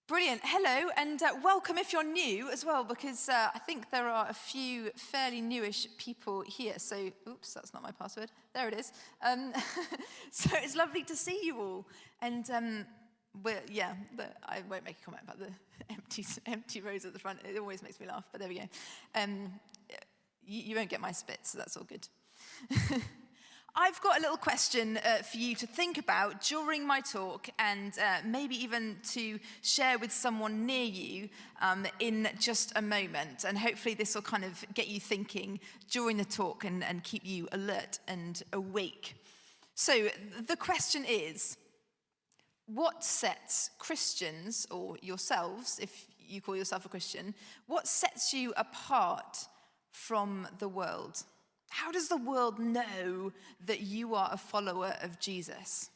Brilliant. Hello, and welcome if you're new as well, because I think there are a few fairly newish people here. So, oops, that's not my password. There it is. So it's lovely to see you all. And I won't make a comment about the empty rows at the front. It always makes me laugh, but there we go. You won't get my spit, so that's all good. I've got a little question for you to think about during my talk, and maybe even to share with someone near you in just a moment. And hopefully this will kind of get you thinking during the talk and keep you alert and awake. So the question is, what sets Christians, or yourselves, if you call yourself a Christian, what sets you apart from the world? How does the world know that you are a follower of Jesus?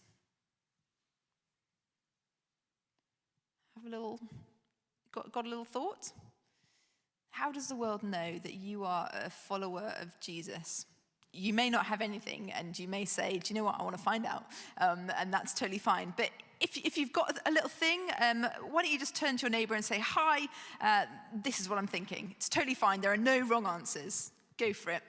Got a little thought? How does the world know that you are a follower of Jesus? You may not have anything, and you may say, do you know what, I want to find out, and that's totally fine. But if you've got a little thing, why don't you just turn to your neighbor and say, hi, this is what I'm thinking. It's totally fine. There are no wrong answers. Go for it.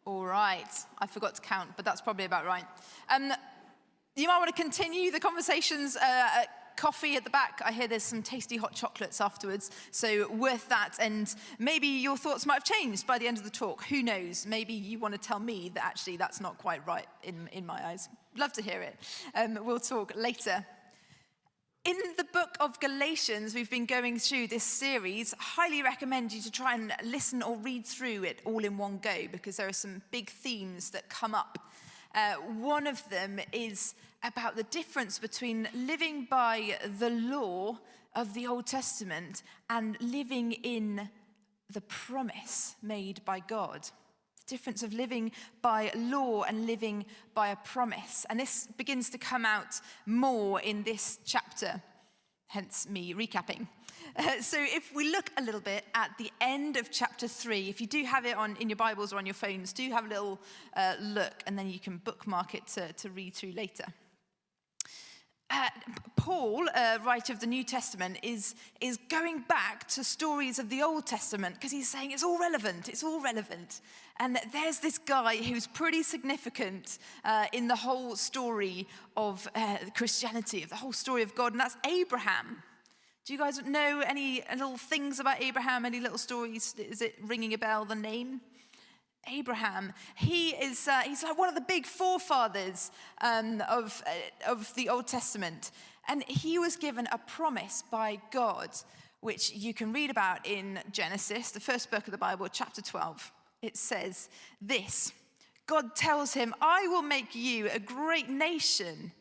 All right, I forgot to count, but that's probably about right. You might want to continue the conversations at coffee at the back. I hear there's some tasty hot chocolates afterwards, so worth that. And maybe your thoughts might have changed by the end of the talk. Who knows? Maybe you want to tell me that actually that's not quite right in my eyes. Love to hear it. We'll talk later. In the book of Galatians, we've been going through this series. Highly recommend you to try and listen or read through it all in one go, because there are some big themes that come up. One of them is about the difference between living by the law of the Old Testament and living in the promise made by God. Difference of living by law and living by a promise. And this begins to come out more in this chapter, hence me recapping. So if we look a little bit at the end of chapter 3, if you do have it in your Bibles or on your phones, do have a little look, and then you can bookmark it to read through later. Paul, writer of the New Testament, is going back to stories of the Old Testament, because he's saying it's all relevant. And there's this guy who's pretty significant in the whole story of Christianity, of the whole story of God, and that's Abraham. Do you guys know any little things about Abraham, any little stories? Is it ringing a bell, the name? Abraham, he's like one of the big forefathers of the Old Testament. And he was given a promise by God, which you can read about in Genesis, the first book of the Bible, chapter 12. It says this: God tells him, I will make you a great nation.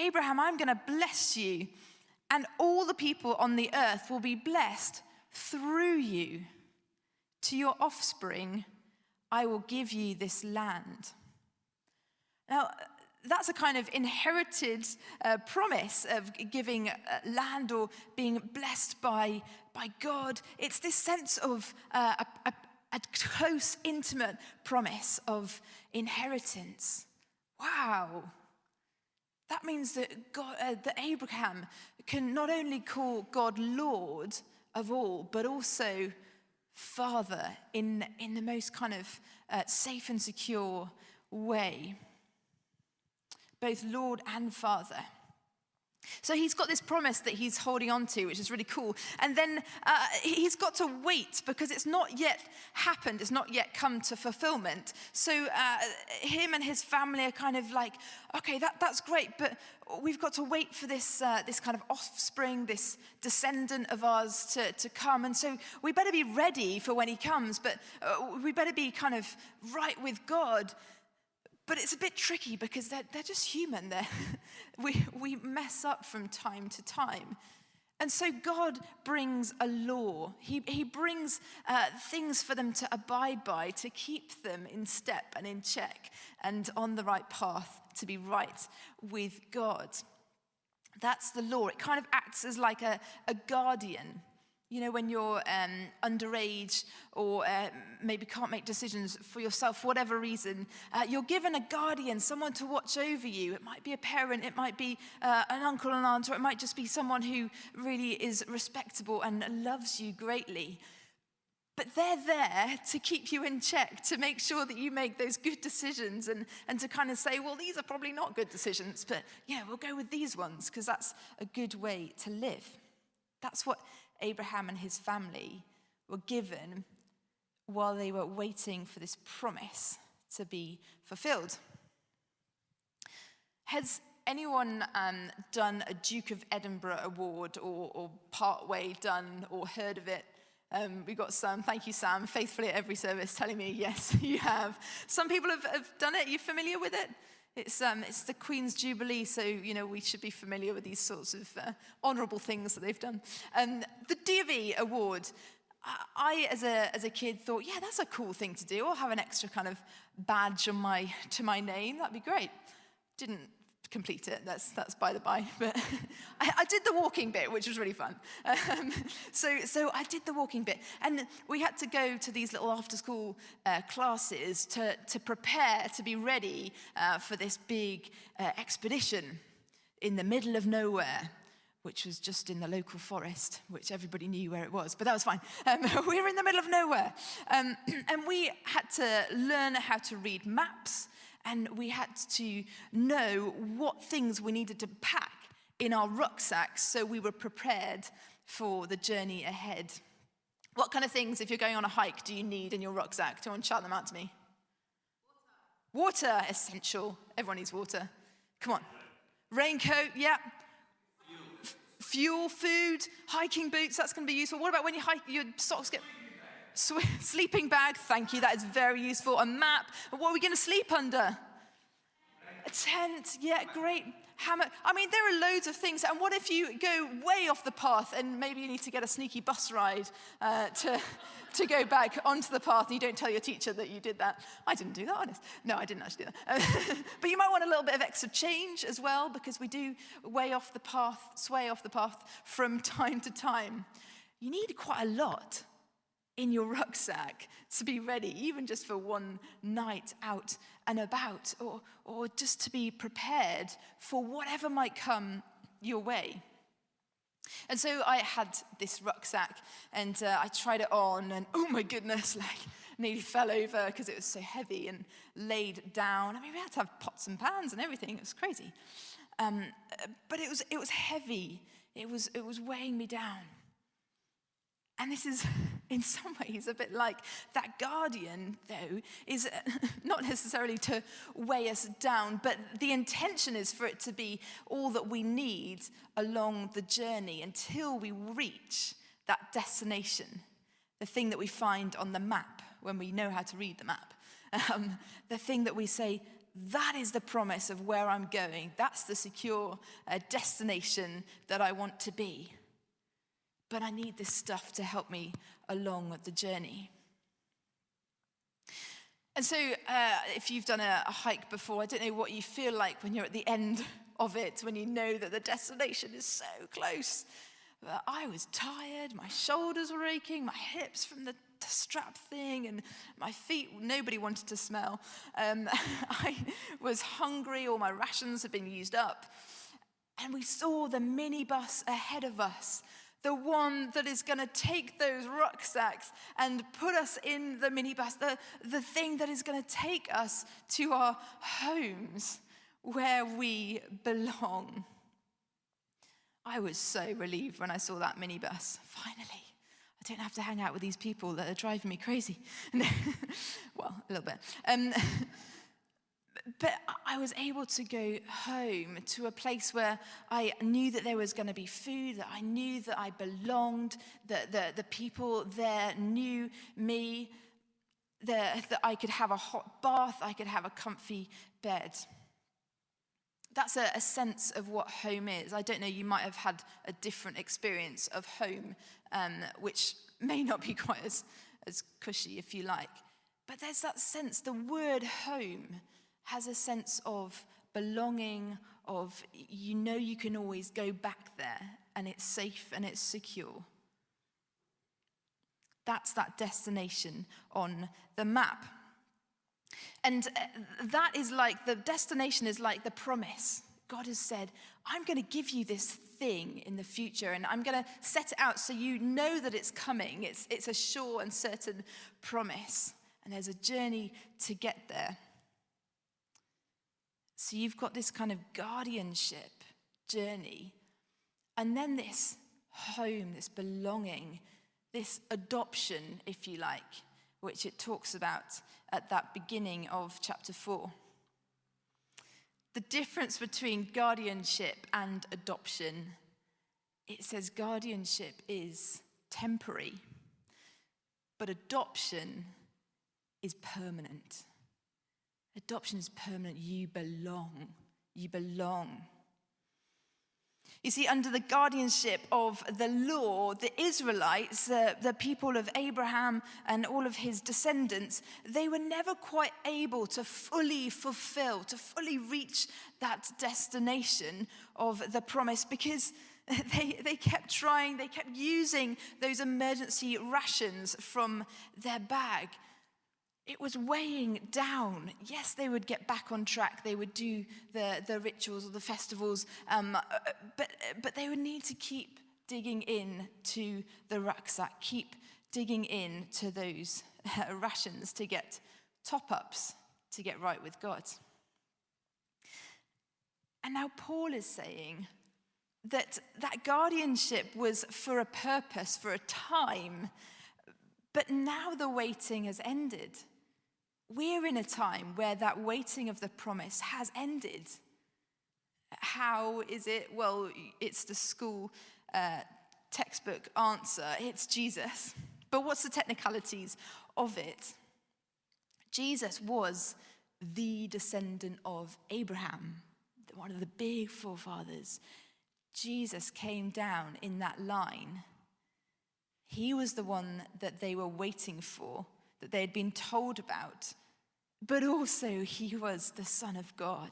Abraham, I'm going to bless you, and all the people on the earth will be blessed through you. To your offspring, I will give you this land. Now, that's a kind of inherited promise of giving land or being blessed by God. It's this sense of a close, intimate promise of inheritance. Wow. That means that that Abraham can not only call God Lord of all, but also Father in the most kind of safe and secure way. Both Lord and Father. So he's got this promise that he's holding on to, which is really cool. And then he's got to wait, because it's not yet happened. It's not yet come to fulfillment. So him and his family are kind of like, okay, that's great, but we've got to wait for this kind of offspring, this descendant of ours to come. And so we better be ready for when he comes, but we better be kind of right with God. But it's a bit tricky, because they're just human. We mess up from time to time. And so God brings a law. He brings things for them to abide by, to keep them in step and in check and on the right path to be right with God. That's the law. It kind of acts as like a guardian. You know, when you're underage or maybe can't make decisions for yourself for whatever reason, you're given a guardian, someone to watch over you. It might be a parent, it might be an uncle and aunt, or it might just be someone who really is respectable and loves you greatly. But they're there to keep you in check, to make sure that you make those good decisions and to kind of say, well, these are probably not good decisions, but yeah, we'll go with these ones because that's a good way to live. That's what Abraham and his family were given while they were waiting for this promise to be fulfilled. Has anyone done a Duke of Edinburgh award or partway done or heard of it? We got Sam, thank you Sam, faithfully at every service telling me, yes, you have. Some people have done it, are you familiar with it? It's the Queen's Jubilee, so, you know, we should be familiar with these sorts of honourable things that they've done. The DV award, I, as a kid, thought, yeah, that's a cool thing to do. I'll have an extra kind of badge on to my name. That'd be great. Didn't complete it. That's by the by. But I did the walking bit, which was really fun. So I did the walking bit, and we had to go to these little after-school classes to prepare to be ready for this big expedition in the middle of nowhere, which was just in the local forest, which everybody knew where it was, but that was fine. We were in the middle of nowhere, and we had to learn how to read maps. And we had to know what things we needed to pack in our rucksacks so we were prepared for the journey ahead. What kind of things, if you're going on a hike, do you need in your rucksack? Do you want to shout them out to me? Water, essential. Everyone needs water. Come on. Raincoat, yeah. Fuel, food, hiking boots, that's going to be useful. What about when you hike, your socks get... Sleeping bag, thank you, that is very useful. A map, what are we going to sleep under? A tent, yeah, great. Hammock. I mean, there are loads of things. And what if you go way off the path and maybe you need to get a sneaky bus ride to go back onto the path and you don't tell your teacher that you did that? I didn't do that, honest. No, I didn't actually do that. But you might want a little bit of extra change as well, because we do sway off the path from time to time. You need quite a lot in your rucksack to be ready, even just for one night out and about, or just to be prepared for whatever might come your way. And so I had this rucksack, and I tried it on, and oh my goodness, like nearly fell over because it was so heavy, and laid down. I mean, we had to have pots and pans and everything. It was crazy, but it was heavy. It was weighing me down. And this is, in some ways, a bit like that guardian, though, is not necessarily to weigh us down, but the intention is for it to be all that we need along the journey until we reach that destination, the thing that we find on the map when we know how to read the map, the thing that we say, that is the promise of where I'm going. That's the secure destination that I want to be. But I need this stuff to help me along the journey. And so if you've done a hike before, I don't know what you feel like when you're at the end of it, when you know that the destination is so close. But I was tired, my shoulders were aching, my hips from the strap thing, and my feet, nobody wanted to smell. I was hungry, all my rations had been used up. And we saw the minibus ahead of us, the one that is going to take those rucksacks and put us in the minibus, the thing that is going to take us to our homes where we belong. I was so relieved when I saw that minibus. Finally, I don't have to hang out with these people that are driving me crazy. Well, a little bit. But I was able to go home to a place where I knew that there was going to be food, that I knew that I belonged, that the people there knew me, that I could have a hot bath, I could have a comfy bed. That's a sense of what home is. I don't know, you might have had a different experience of home, which may not be quite as cushy, if you like. But there's that sense, the word home has a sense of belonging, of you know you can always go back there, and it's safe and it's secure. That's that destination on the map. And that is like, the destination is like the promise. God has said, I'm going to give you this thing in the future, and I'm going to set it out so you know that it's coming. It's a sure and certain promise, and there's a journey to get there. So you've got this kind of guardianship journey, and then this home, this belonging, this adoption, if you like, which it talks about at that beginning of chapter 4. The difference between guardianship and adoption, it says guardianship is temporary, but adoption is permanent. Adoption is permanent. You belong. You belong. You see, under the guardianship of the law, the Israelites, the people of Abraham and all of his descendants, they were never quite able to fully fulfill, to fully reach that destination of the promise, because they kept trying, they kept using those emergency rations from their bag. It was weighing down. Yes, they would get back on track. They would do the rituals or the festivals, but they would need to keep digging in to the rucksack, keep digging in to those rations to get top-ups, to get right with God. And now Paul is saying that guardianship was for a purpose, for a time, but now the waiting has ended. We're in a time where that waiting of the promise has ended. How is it? Well, it's the school textbook answer. It's Jesus. But what's the technicalities of it? Jesus was the descendant of Abraham, one of the big forefathers. Jesus came down in that line. He was the one that they were waiting for, that they had been told about, but also he was the Son of God.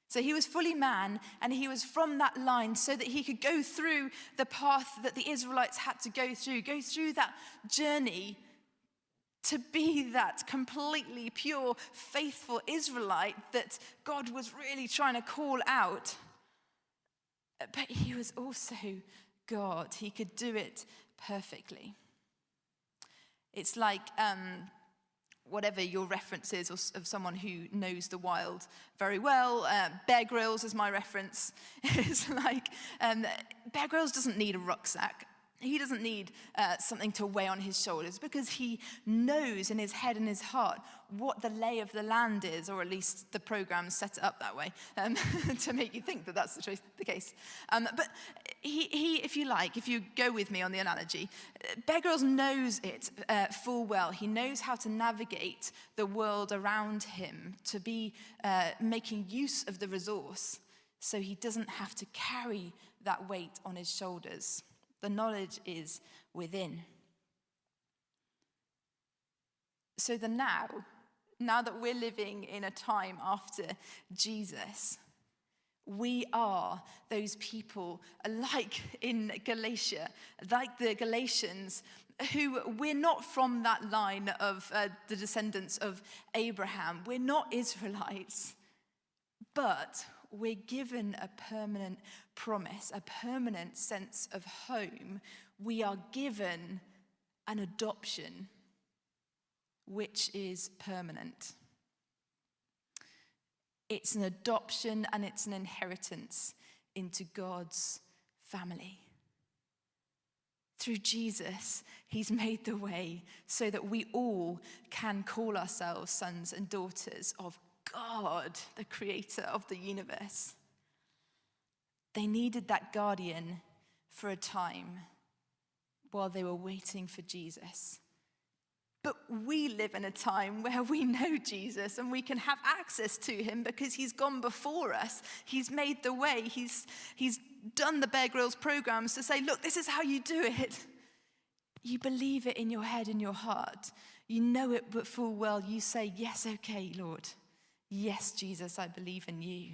So he was fully man, and he was from that line so that he could go through the path that the Israelites had to go through that journey to be that completely pure, faithful Israelite that God was really trying to call out. But he was also God. He could do it perfectly. It's like whatever your reference is of someone who knows the wild very well. Bear Grylls is my reference. It's like Bear Grylls doesn't need a rucksack. He doesn't need something to weigh on his shoulders, because he knows in his head and his heart what the lay of the land is, or at least the program set it up that way to make you think that that's the case. But he, if you like, if you go with me on the analogy, Bear Grylls knows it full well. He knows how to navigate the world around him, to be making use of the resource, so he doesn't have to carry that weight on his shoulders. The knowledge is within. So now that we're living in a time after Jesus, we are those people like in Galatia, like the Galatians, who we're not from that line of the descendants of Abraham. We're not Israelites, but we're given a permanent promise, a permanent sense of home. We are given an adoption, which is permanent. It's an adoption and it's an inheritance into God's family. Through Jesus, he's made the way so that we all can call ourselves sons and daughters of God, the creator of the universe. They needed that guardian for a time while they were waiting for Jesus. But we live in a time where we know Jesus and we can have access to him because he's gone before us. He's made the way. He's done the Bear Grylls programs to say, look, this is how you do it. You believe it in your head and your heart. You know it, but full well you say, yes, okay, Lord. Yes, Jesus, I believe in you.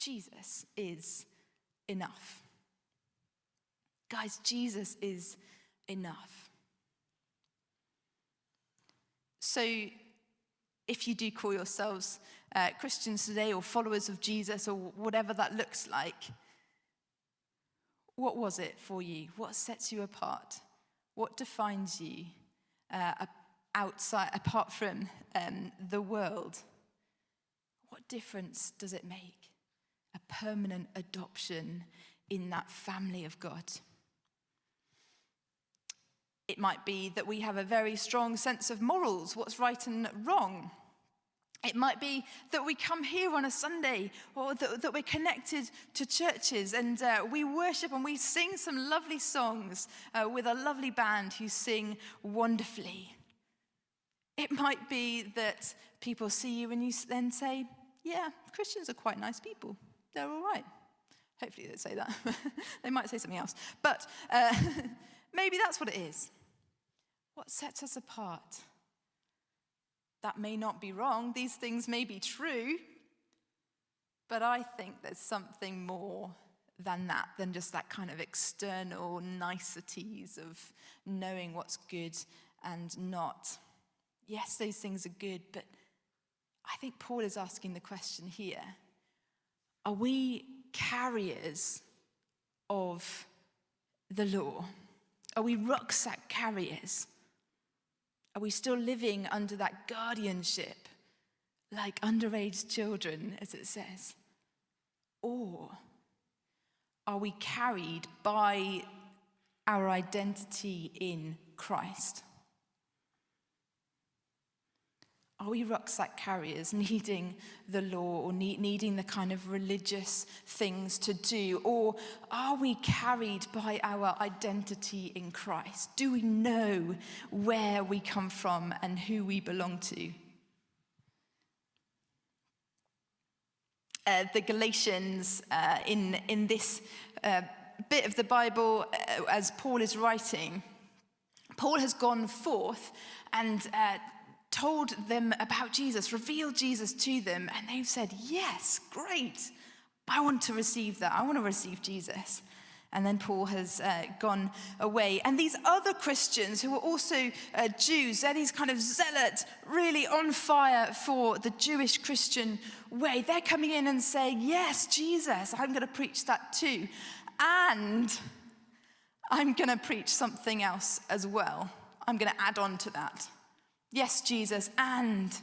Jesus is enough. Guys, Jesus is enough. So if you do call yourselves Christians today or followers of Jesus or whatever that looks like, what was it for you? What sets you apart? What defines you apart from the world? What difference does it make? A permanent adoption in that family of God. It might be that we have a very strong sense of morals, what's right and wrong. It might be that we come here on a Sunday, or that we're connected to churches and we worship and we sing some lovely songs with a lovely band who sing wonderfully. It might be that people see you and you then say, yeah, Christians are quite nice people. They're all right. Hopefully they say that. They might say something else. But maybe that's what it is. What sets us apart? That may not be wrong. These things may be true. But I think there's something more than that, than just that kind of external niceties of knowing what's good and not. Yes, those things are good, but I think Paul is asking the question here. Are we carriers of the law? Are we rucksack carriers? Are we still living under that guardianship, like underage children, as it says? Or are we carried by our identity in Christ? Are we rucksack carriers needing the law or needing the kind of religious things to do? Or are we carried by our identity in Christ? Do we know where we come from and who we belong to? The Galatians, in this bit of the Bible, as Paul is writing, Paul has gone forth and told them about Jesus, revealed Jesus to them, and they've said, yes, great, I want to receive that. I want to receive Jesus. And then Paul has gone away. And these other Christians who are also Jews, they're these kind of zealots, really on fire for the Jewish Christian way. They're coming in and saying, yes, Jesus, I'm going to preach that too. And I'm going to preach something else as well. I'm going to add on to that. Yes, Jesus, and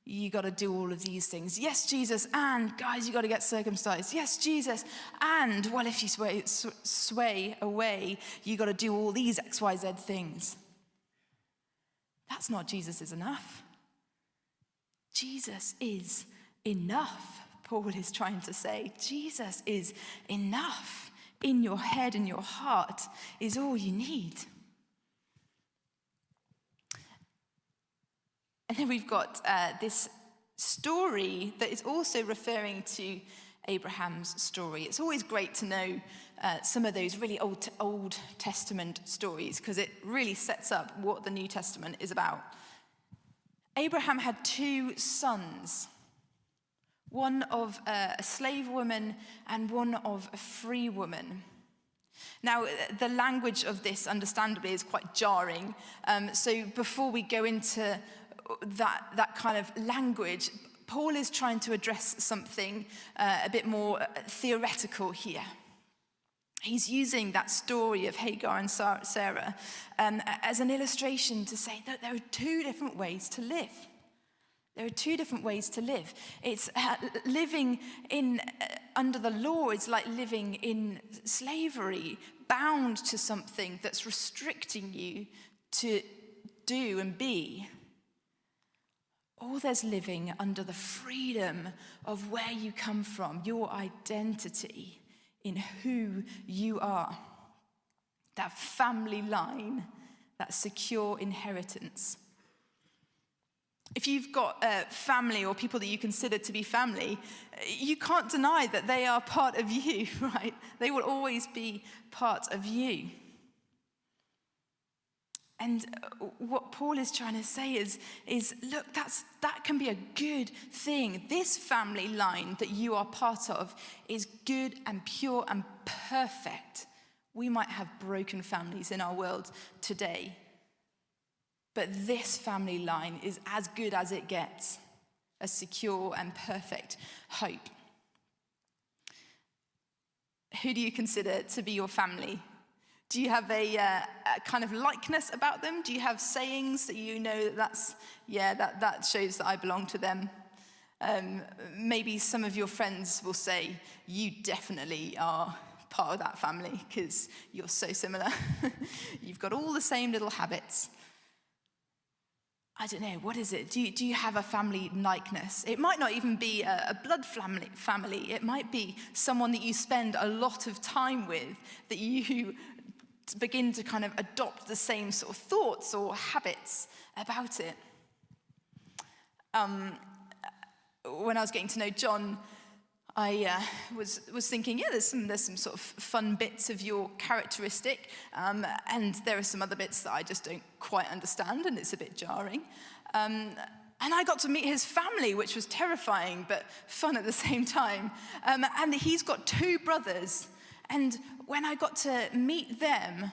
you got to do all of these things. Yes, Jesus, and guys, you got to get circumcised. Yes, Jesus, and well, if you sway away, you got to do all these XYZ things. That's not Jesus is enough. Jesus is enough, Paul is trying to say. Jesus is enough. In your head and your heart is all you need. And then we've got this story that is also referring to Abraham's story. It's always great to know some of those really Old Testament stories because it really sets up what the New Testament is about. Abraham had two sons, one of a slave woman and one of a free woman. Now, the language of this, understandably, is quite jarring. So before we go into that kind of language, Paul is trying to address something a bit more theoretical here. He's using that story of Hagar and Sarah as an illustration to say that there are two different ways to live. There are two different ways to live. It's living in under the law is like living in slavery, bound to something that's restricting you to do and be. Or there's living under the freedom of where you come from, your identity in who you are. That family line, that secure inheritance. If you've got family or people that you consider to be family, you can't deny that they are part of you, right? They will always be part of you. And what Paul is trying to say is look, that can be a good thing. This family line that you are part of is good and pure and perfect We might have broken families in our world today, but this family line is as good as it gets, a secure and perfect hope. Who do you consider to be your family? Do you have a kind of likeness about them? Do you have sayings that you know that shows that I belong to them? Maybe some of your friends will say, you definitely are part of that family because you're so similar. You've got all the same little habits. I don't know, what is it? Do you have a family likeness? It might not even be a blood family. It might be someone that you spend a lot of time with, that you begin to kind of adopt the same sort of thoughts or habits about it. When I was getting to know John, I was thinking, there's some sort of fun bits of your characteristic, and there are some other bits that I just don't quite understand, and it's a bit jarring. And I got to meet his family, which was terrifying, but fun at the same time. And he's got 2 brothers, and when I got to meet them,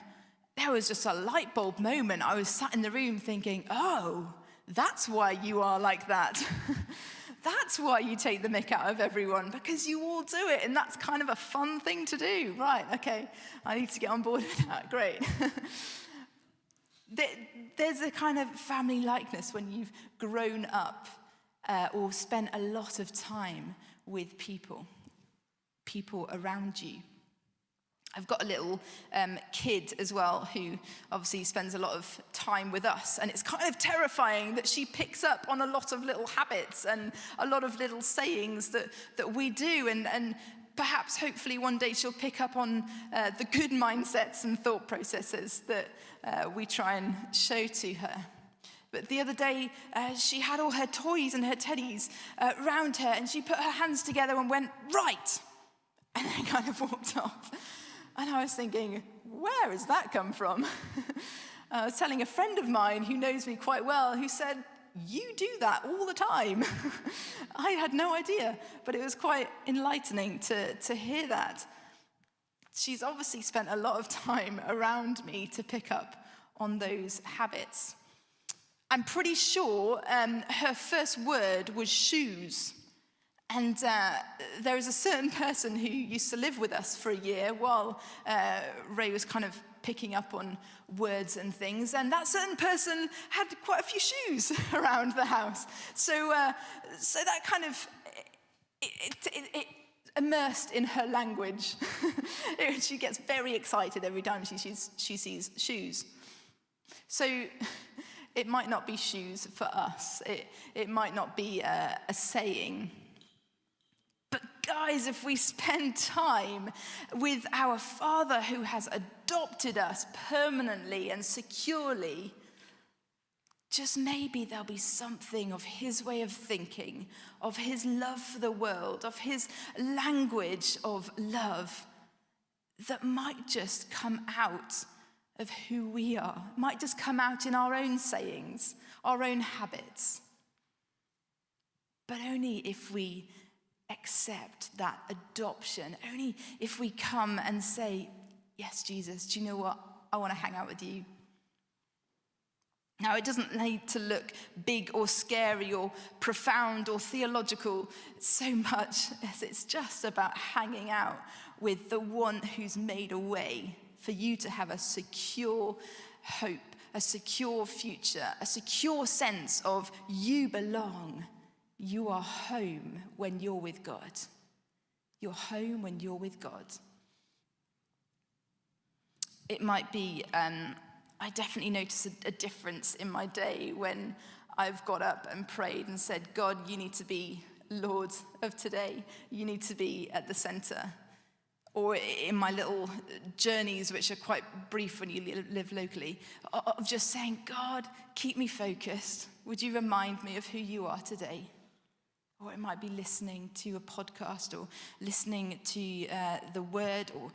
there was just a light bulb moment. I was sat in the room thinking, oh, that's why you are like that. That's why you take the mick out of everyone, because you all do it, and that's kind of a fun thing to do. Right, okay, I need to get on board with that, great. There's a kind of family likeness when you've grown up or spent a lot of time with people around you. I've got a little kid as well who obviously spends a lot of time with us, and it's kind of terrifying that she picks up on a lot of little habits and a lot of little sayings that we do, and perhaps hopefully one day she'll pick up on the good mindsets and thought processes that we try and show to her. But the other day, she had all her toys and her teddies around her, and she put her hands together and went, right, and then kind of walked off. And I was thinking, where has that come from? I was telling a friend of mine who knows me quite well, who said, you do that all the time. I had no idea, but it was quite enlightening to hear that. She's obviously spent a lot of time around me to pick up on those habits. I'm pretty sure her first word was shoes. And there is a certain person who used to live with us for a year while Ray was kind of picking up on words and things. And that certain person had quite a few shoes around the house. So that kind of, it immersed in her language. She gets very excited every time she sees shoes. So it might not be shoes for us. It might not be a saying. But guys, if we spend time with our Father who has adopted us permanently and securely, just maybe there'll be something of his way of thinking, of his love for the world, of his language of love that might just come out of who we are, might just come out in our own sayings, our own habits. But only if we accept that adoption, only if we come and say, yes, Jesus, do you know what? I want to hang out with you. Now, it doesn't need to look big or scary or profound or theological so much as it's just about hanging out with the one who's made a way for you to have a secure hope, a secure future, a secure sense of you belong. You are home when you're with God. You're home when you're with God. It might be, I definitely notice a difference in my day when I've got up and prayed and said, God, you need to be Lord of today. You need to be at the center. Or in my little journeys, which are quite brief when you live locally, of just saying, God, keep me focused. Would you remind me of who you are today? Or it might be listening to a podcast or listening to the word or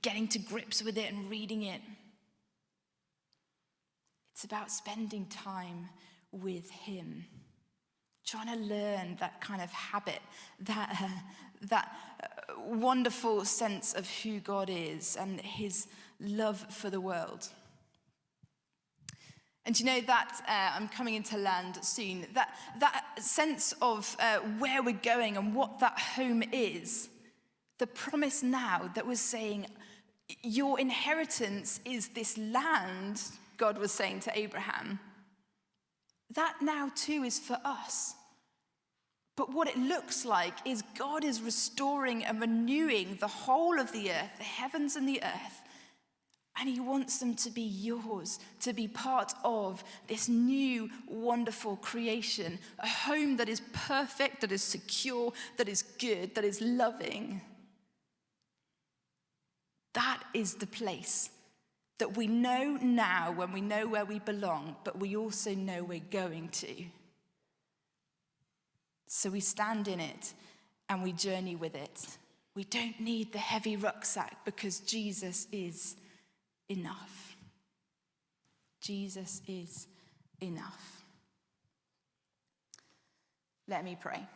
getting to grips with it and reading it. It's about spending time with him, trying to learn that kind of habit, that wonderful sense of who God is and his love for the world. And you know that I'm coming into land soon, that sense of where we're going and what that home is, the promise now that was saying, your inheritance is this land, God was saying to Abraham, that now too is for us. But what it looks like is God is restoring and renewing the whole of the earth, the heavens and the earth. And he wants them to be yours, to be part of this new, wonderful creation. A home that is perfect, that is secure, that is good, that is loving. That is the place that we know now when we know where we belong, but we also know we're going to. So we stand in it and we journey with it. We don't need the heavy rucksack because Jesus is enough. Jesus is enough. Let me pray.